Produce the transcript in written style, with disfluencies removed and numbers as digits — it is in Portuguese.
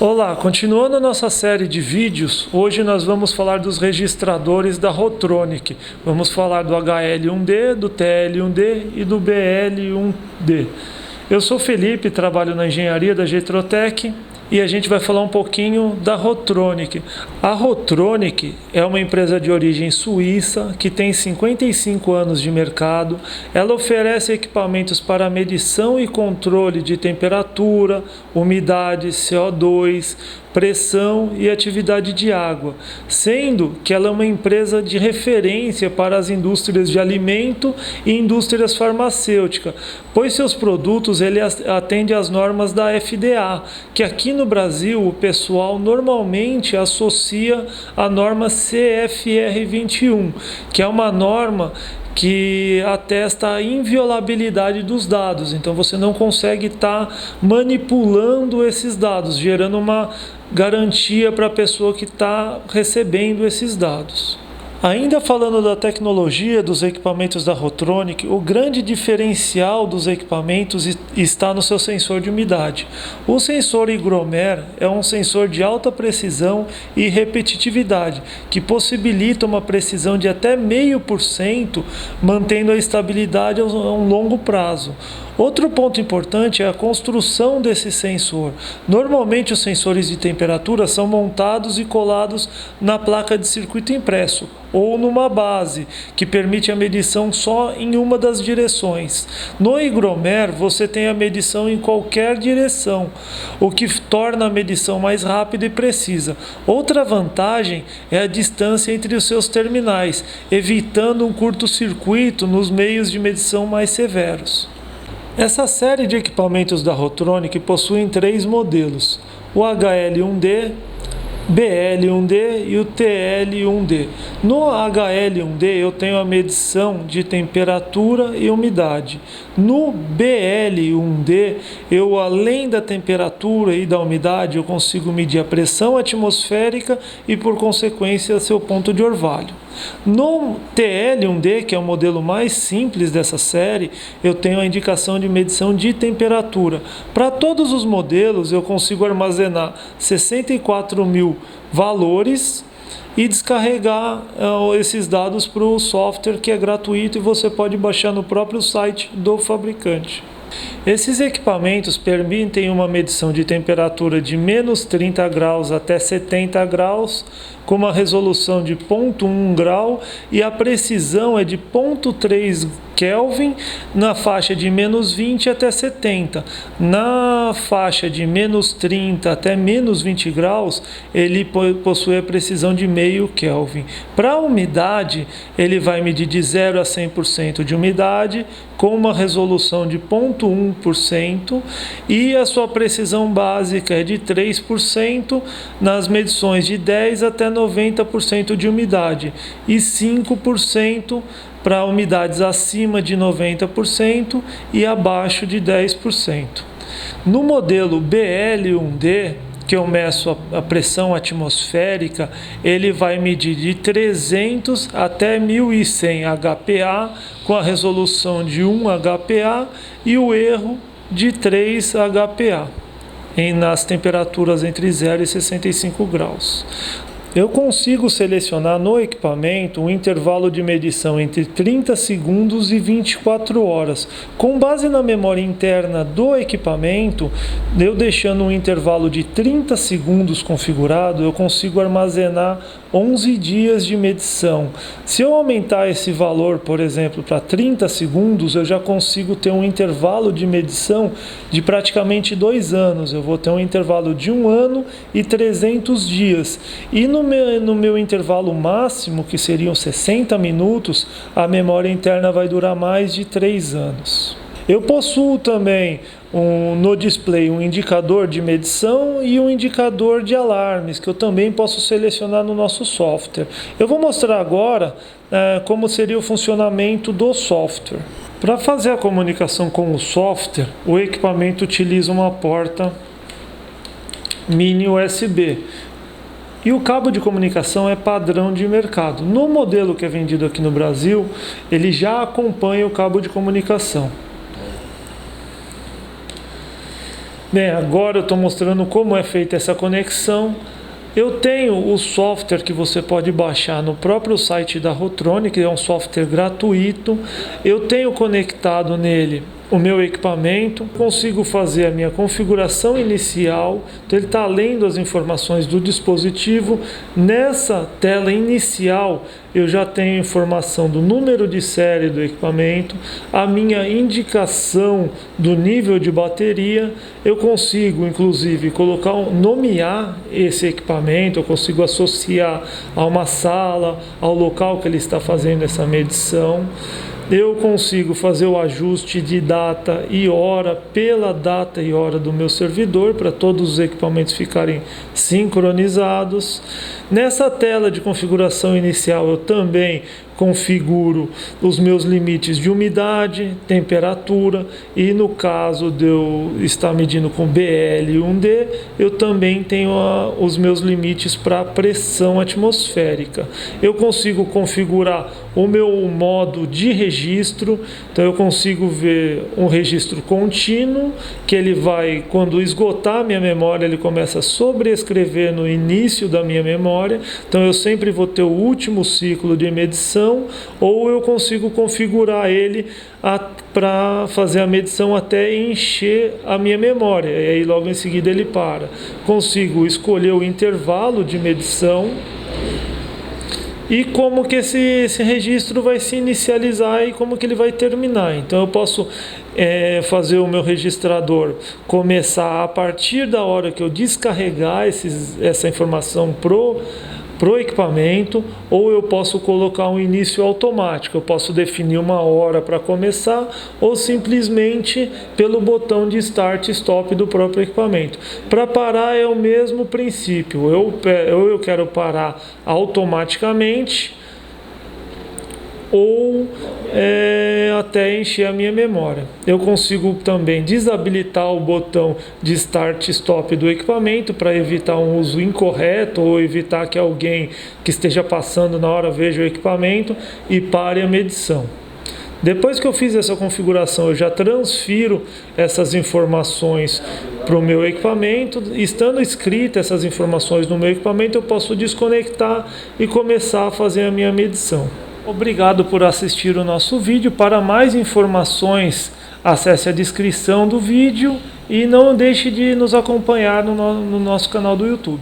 Olá, continuando a nossa série de vídeos, hoje nós vamos falar dos registradores da Rotronic. Vamos falar do HL1D, do TL1D e do BL1D. Eu sou Felipe, trabalho na engenharia da Getrotec e a gente vai falar um pouquinho da Rotronic. A Rotronic é uma empresa de origem suíça que tem 55 anos de mercado. Ela oferece equipamentos para medição e controle de temperatura, umidade, CO2, pressão e atividade de água, sendo que ela é uma empresa de referência para as indústrias de alimento e indústrias farmacêuticas, pois seus produtos atendem às normas da FDA, que aqui no Brasil o pessoal normalmente associa à norma CFR 21, que é uma norma que atesta a inviolabilidade dos dados. Então você não consegue estar manipulando esses dados, gerando uma garantia para a pessoa que está recebendo esses dados. Ainda falando da tecnologia dos equipamentos da Rotronic, o grande diferencial dos equipamentos está no seu sensor de umidade. O sensor Hygromer é um sensor de alta precisão e repetitividade, que possibilita uma precisão de até 0,5%, mantendo a estabilidade a um longo prazo. Outro ponto importante é a construção desse sensor. Normalmente os sensores de temperatura são montados e colados na placa de circuito impresso ou numa base, que permite a medição só em uma das direções. No Hygromer você tem a medição em qualquer direção, o que torna a medição mais rápida e precisa. Outra vantagem é a distância entre os seus terminais, evitando um curto-circuito nos meios de medição mais severos. Essa série de equipamentos da Rotronic possuem 3 modelos: o HL1D, BL1D e o TL1D. No HL1D eu tenho a medição de temperatura e umidade. No BL1D eu, além da temperatura e da umidade, eu consigo medir a pressão atmosférica e, por consequência, seu ponto de orvalho. No TL1D, que é o modelo mais simples dessa série, eu tenho a indicação de medição de temperatura. Para todos os modelos eu consigo armazenar 64.000 valores e descarregar esses dados para o software, que é gratuito e você pode baixar no próprio site do fabricante. Esses equipamentos permitem uma medição de temperatura de menos 30 graus até 70 graus, com uma resolução de 0,1 grau, e a precisão é de 0,3 Kelvin na faixa de menos 20 até 70. Na faixa de menos 30 até menos 20 graus, ele possui a precisão de 0,5 Kelvin. Para a umidade, ele vai medir de 0 a 100% de umidade, com uma resolução de 0,1%, e a sua precisão básica é de 3% nas medições de 10 até 90% de umidade e 5% para umidades acima de 90% e abaixo de 10%. No modelo BL1D, que eu meço a pressão atmosférica, ele vai medir de 300 até 1100 HPA, com a resolução de 1 HPA e o erro de 3 HPA, nas temperaturas entre 0 e 65 graus. Eu consigo selecionar no equipamento um intervalo de medição entre 30 segundos e 24 horas. Com base na memória interna do equipamento, eu deixando um intervalo de 30 segundos configurado, eu consigo armazenar 11 dias de medição. Se eu aumentar esse valor, por exemplo, para 30 segundos, eu já consigo ter um intervalo de medição de praticamente 2 anos. Eu vou ter um intervalo de 1 ano e 300 dias. E no meu intervalo máximo, que seriam 60 minutos, a memória interna vai durar mais de 3 anos. Eu possuo também no display um indicador de medição e um indicador de alarmes, que eu também posso selecionar no nosso software. Eu vou mostrar agora como seria o funcionamento do software. Para fazer a comunicação com o software, o equipamento utiliza uma porta mini USB. E o cabo de comunicação é padrão de mercado. No modelo que é vendido aqui no Brasil, ele já acompanha o cabo de comunicação. Bem, agora eu estou mostrando como é feita essa conexão. Eu tenho o software que você pode baixar no próprio site da Rotronic, é um software gratuito. Eu tenho conectado nele o meu equipamento, consigo fazer a minha configuração inicial. Então ele está lendo as informações do dispositivo. Nessa tela inicial eu já tenho informação do número de série do equipamento, a minha indicação do nível de bateria. Eu consigo inclusive nomear esse equipamento, eu consigo associar a uma sala, ao local que ele está fazendo essa medição. Eu consigo fazer o ajuste de data e hora pela data e hora do meu servidor, para todos os equipamentos ficarem sincronizados. Nessa tela de configuração inicial eu também configuro os meus limites de umidade, temperatura, e no caso de eu estar medindo com BL1D, eu também tenho os meus limites para pressão atmosférica. Eu consigo configurar o meu modo de registro, então eu consigo ver um registro contínuo, que ele vai, quando esgotar a minha memória, ele começa a sobrescrever no início da minha memória, então eu sempre vou ter o último ciclo de medição. Ou eu consigo configurar ele para fazer a medição até encher a minha memória, e aí logo em seguida ele para. Consigo escolher o intervalo de medição e como que esse registro vai se inicializar e como que ele vai terminar. Então eu posso fazer o meu registrador começar a partir da hora que eu descarregar essa informação pro equipamento, ou eu posso colocar um início automático. Eu posso definir uma hora para começar, ou simplesmente pelo botão de Start e Stop do próprio equipamento. Para parar é o mesmo princípio, ou eu quero parar automaticamente, ou até encher a minha memória. Eu consigo também desabilitar o botão de Start e Stop do equipamento para evitar um uso incorreto, ou evitar que alguém que esteja passando na hora veja o equipamento e pare a medição. Depois que eu fiz essa configuração, eu já transfiro essas informações para o meu equipamento. Estando escritas essas informações no meu equipamento, eu posso desconectar e começar a fazer a minha medição. Obrigado por assistir o nosso vídeo. Para mais informações, acesse a descrição do vídeo e não deixe de nos acompanhar no nosso canal do YouTube.